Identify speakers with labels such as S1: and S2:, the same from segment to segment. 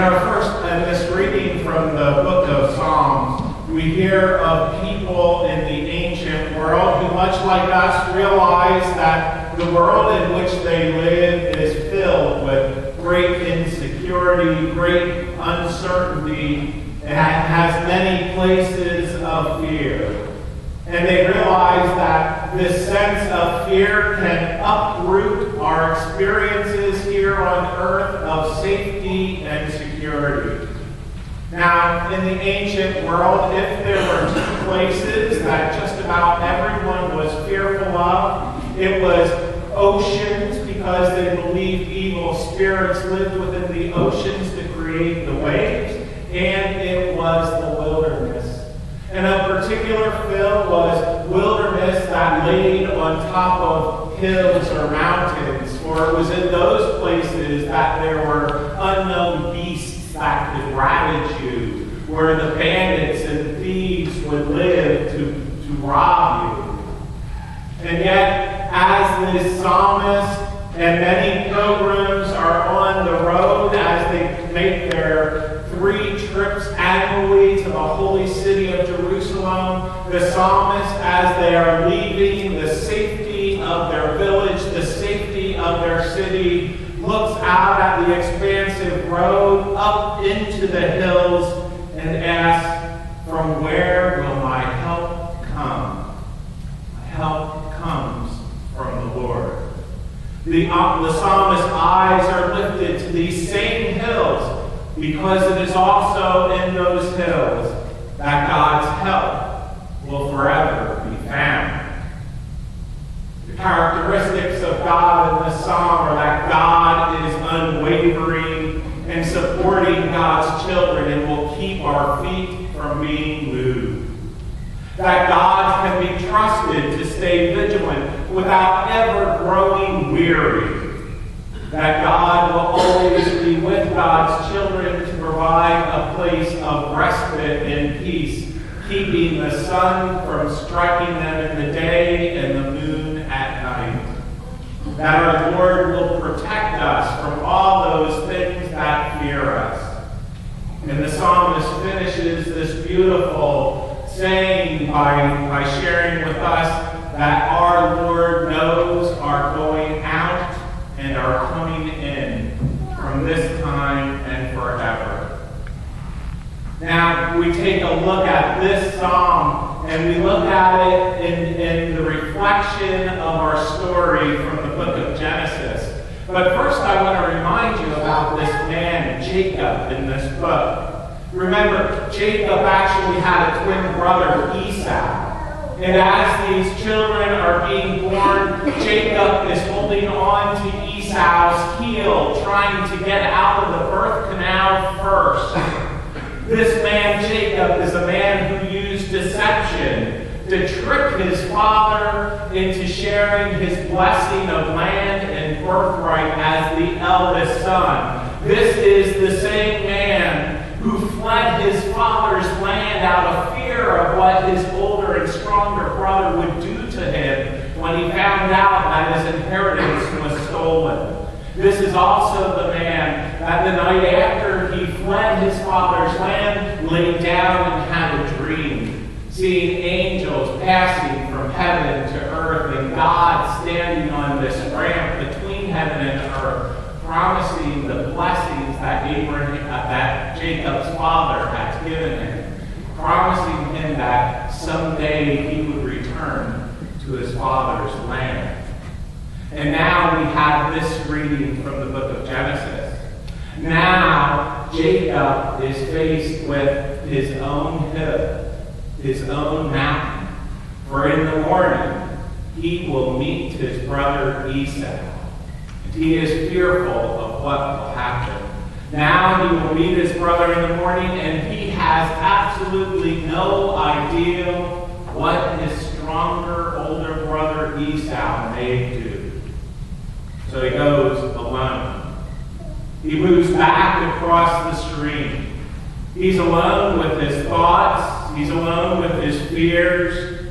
S1: In this reading from the book of Psalms, we hear of people in the ancient world who, much like us, realize that the world in which they live is filled with great insecurity, great uncertainty, and has many places of fear. And they realize that this sense of fear can uproot our experiences here on earth of safety and security. Now, in the ancient world, if there were two places that just about everyone was fearful of, it was oceans, because they believed evil spirits lived within the oceans to create the waves, and it was the wilderness. And a particular fill was wilderness that laid on top of hills or mountains, for it was in those places that there were unknown beasts that could ravage you, where the bandits and thieves would live to rob you. And yet, as this psalmist and many pilgrims are on the road as they make their 3 trips annually to the holy city of Jerusalem, the psalmist, as they are leaving the safety of their village, the safety of their city, looks out at the expansive road up into the hills and asks, "From where will my help come?" My help comes from the Lord. The psalmist's eyes are lifted to these same hills, because it is also in those hills that God's help will forever be found. The characteristics of God in this psalm are that God is unwavering and supporting God's children and will keep our feet from being moved. That God can be trusted to stay vigilant without ever growing weary. That God will always be with God's children to provide a place of respite and peace, keeping the sun from striking them in the day and the moon at night. That our Lord will protect us from all those things that fear us. And the psalmist finishes this beautiful saying by sharing with us that our Lord knows our going out and are coming in from this time and forever. Now, we take a look at this psalm, and we look at it in the reflection of our story from the book of Genesis. But first, I want to remind you about this man, Jacob, in this book. Remember, Jacob actually had a twin brother, Esau. And as these children are being born, Jacob is holding on to Esau's heel, trying to get out of the birth canal first. This man, Jacob, is a man who used deception to trick his father into sharing his blessing of land and birthright as the eldest son. This is the same man who fled his father's land out of fear of what his older and stronger brother would do to him when he found out that his inheritance was stolen. This is also the man that the night after he fled his father's land, lay down and had a dream, seeing angels passing from heaven to earth and God standing on this ramp between heaven and earth, promising the blessings that Jacob's father had given him, promising him that someday he would return to his father's land. And now we have this reading from the book of Genesis. Now Jacob is faced with his own hill, his own mountain. For in the morning he will meet his brother Esau. And he is fearful of what will happen. Now he will meet his brother in the morning, and he has absolutely no idea what his stronger, older brother Esau may do. So he goes alone. He moves back across the stream. He's alone with his thoughts. He's alone with his fears.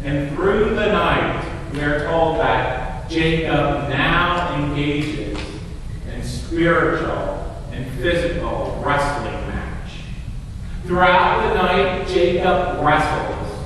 S1: And through the night, we are told that Jacob now engages in spiritual and physical wrestling match. Throughout the night, Jacob wrestles.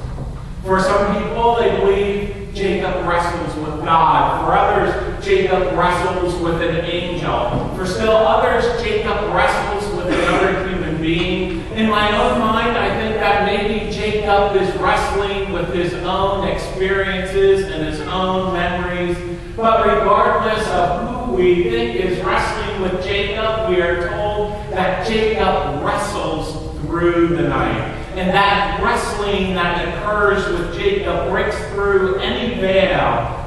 S1: For some people, they believe Jacob wrestles with God. For others, Jacob wrestles with an angel. For still others, Jacob wrestles with another human being. In my own mind, I think that maybe Jacob is wrestling with his own experiences and his own memories. But regardless of who we think is wrestling with Jacob, we are told that Jacob wrestles through the night. And that wrestling that occurs with Jacob breaks through any veil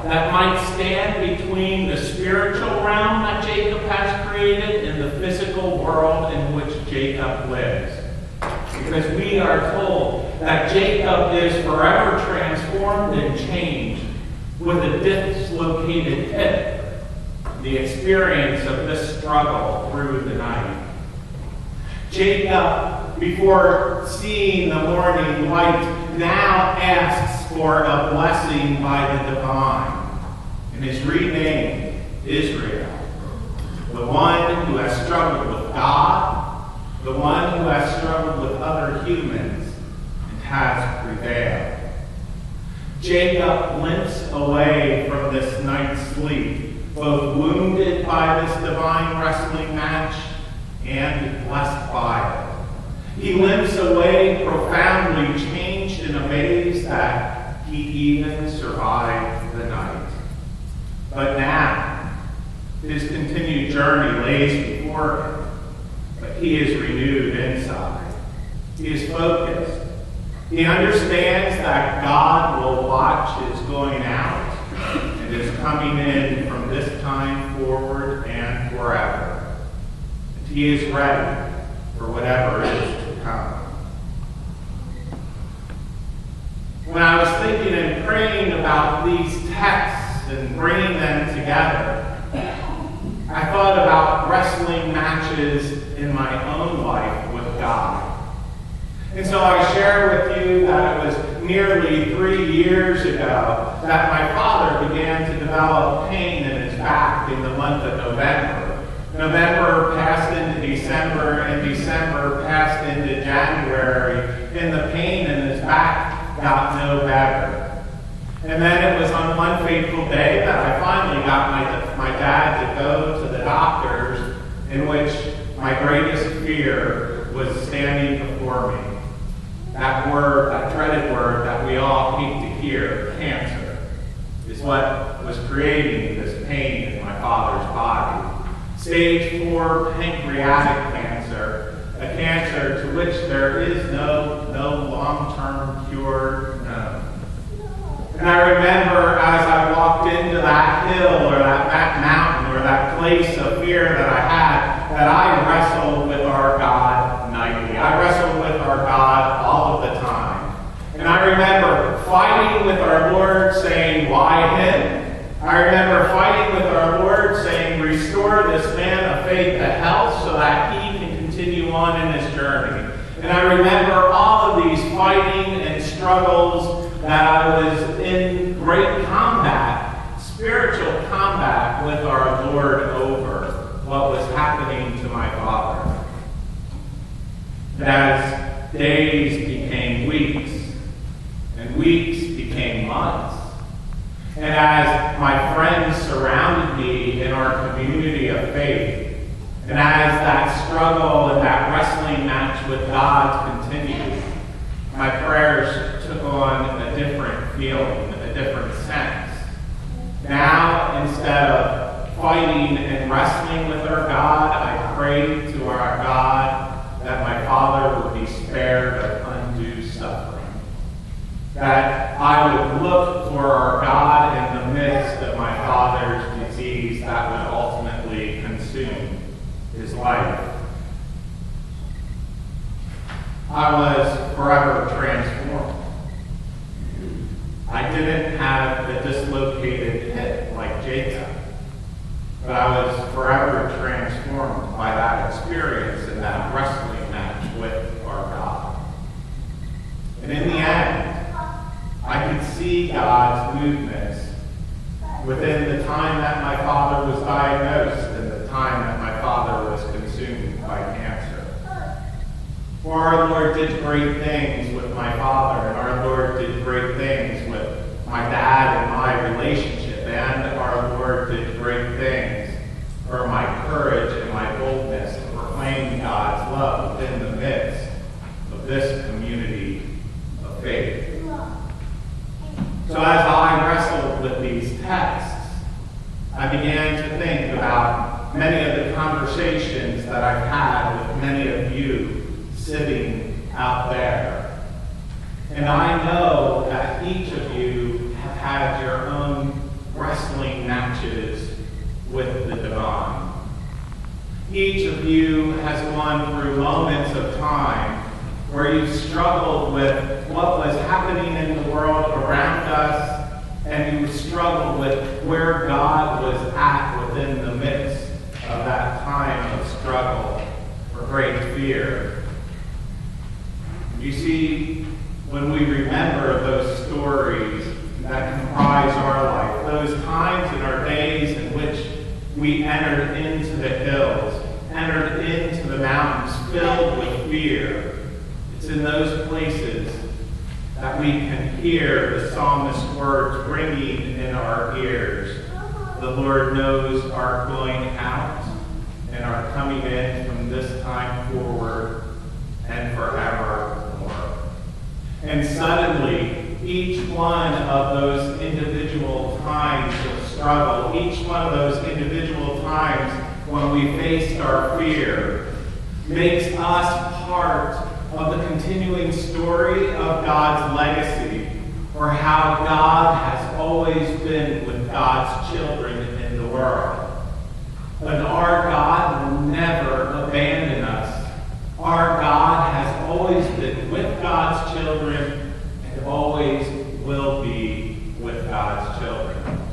S1: that might stand between the spiritual realm that Jacob has created and the physical world in which Jacob lives. Because we are told that Jacob is forever transformed and changed with a dislocated hip, the experience of this struggle through the night. Jacob, before seeing the morning light, now asks for a blessing by the divine and is renamed Israel, the one who has struggled with God, the one who has struggled with other humans and has prevailed. Jacob limps away from this night's sleep, both wounded by this divine wrestling match and blessed by it. He limps away profoundly changed and amazed that he even survived the night. But now, his continued journey lays before him, but he is renewed inside. He is focused. He understands that God will watch his going out and is coming in from this time forward and forever. He is ready for whatever is to come. When I was thinking and praying about these texts and bringing them together, I thought about wrestling matches in my own life with God. And so I share with you that it was nearly 3 years ago that my father began to develop pain in his back in the month of November. November passed into December, and December passed into January, and the pain in his back got no better. And then it was on one fateful day that I finally got my dad to go to the doctors, in which my greatest fear was standing before me. That word, that dreaded word that we all hate to hear, cancer, is what was creating this pain in my father's body. Stage 4 pancreatic cancer, a cancer to which there is no long-term cure known. And I remember as I walked into that hill or that mountain or that place of fear that I had, that I wrestled with our God nightly. I wrestled with our God all of the time. And I remember fighting with our Lord saying, why him? I remember fighting with our Lord saying, restore this man of faith to health so that he can continue on in his journey. And I remember all of these fighting and struggles that I was in great combat, spiritual combat with our Lord over what was happening to my father. And as days became weeks, and weeks became months, and as my friends surrounded me in our community of faith, and as that struggle and that wrestling match with God continued, my prayers took on a different feeling, a different sense. Now, instead of fighting and wrestling with our God, I prayed to our God that my father would be spared of undue suffering. That I would look for our God in the midst of my father's disease that would ultimately consume his life. I was forever transformed. I didn't have the dislocated hip like Jacob, but I was forever transformed by that experience and that wrestling match with our God. And in the end, I could see God's movements within the time that my father was diagnosed and the time that my father was consumed For our Lord did great things with my father, and our Lord did great things with my dad and my relationship, and our Lord did great things for my courage and my boldness to proclaim God's love within the midst of this community of faith. So as I wrestled with these texts, I began to think about many of the conversations that I've had with many of you sitting out there. And I know that each of you have had your own wrestling matches with the divine. Each of you has gone through moments of time where you've struggled with what was happening in the world around us, and you struggled with where God was at within the midst of that time of struggle or great fear. You see, when we remember those stories that comprise our life, those times in our days in which we entered into the hills, entered into the mountains filled with fear, it's in those places that we can hear the psalmist's words ringing in our ears. The Lord knows our going out and our coming in from this time forward and forevermore. And suddenly, each one of those individual times of struggle, each one of those individual times when we faced our fear, makes us part of the continuing story of God's legacy, or how God has always been with God's children in the world. But our God will never abandon us. Our God has always been with God's children and always will be with God's children.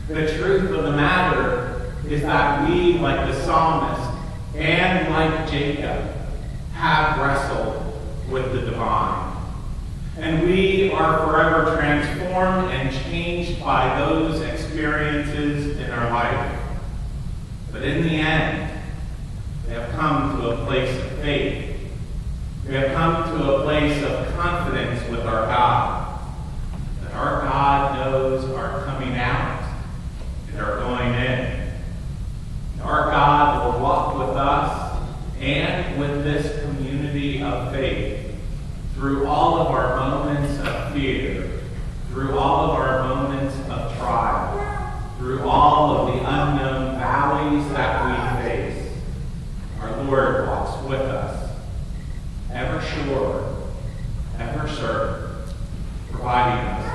S1: The truth of the matter is that we, like the psalmist and like Jacob, have wrestled with the divine. And we are forever transformed and changed by those experiences in our life. But in the end, we have come to a place of faith. We have come to a place of confidence with our God. That our God knows our coming out and our going in. And our God will walk with us and with this community of faith through all of our moments of fear, through all of our moments of trial, through all of the unknown valleys that we face. Our Lord walks with us, ever sure, ever certain, providing us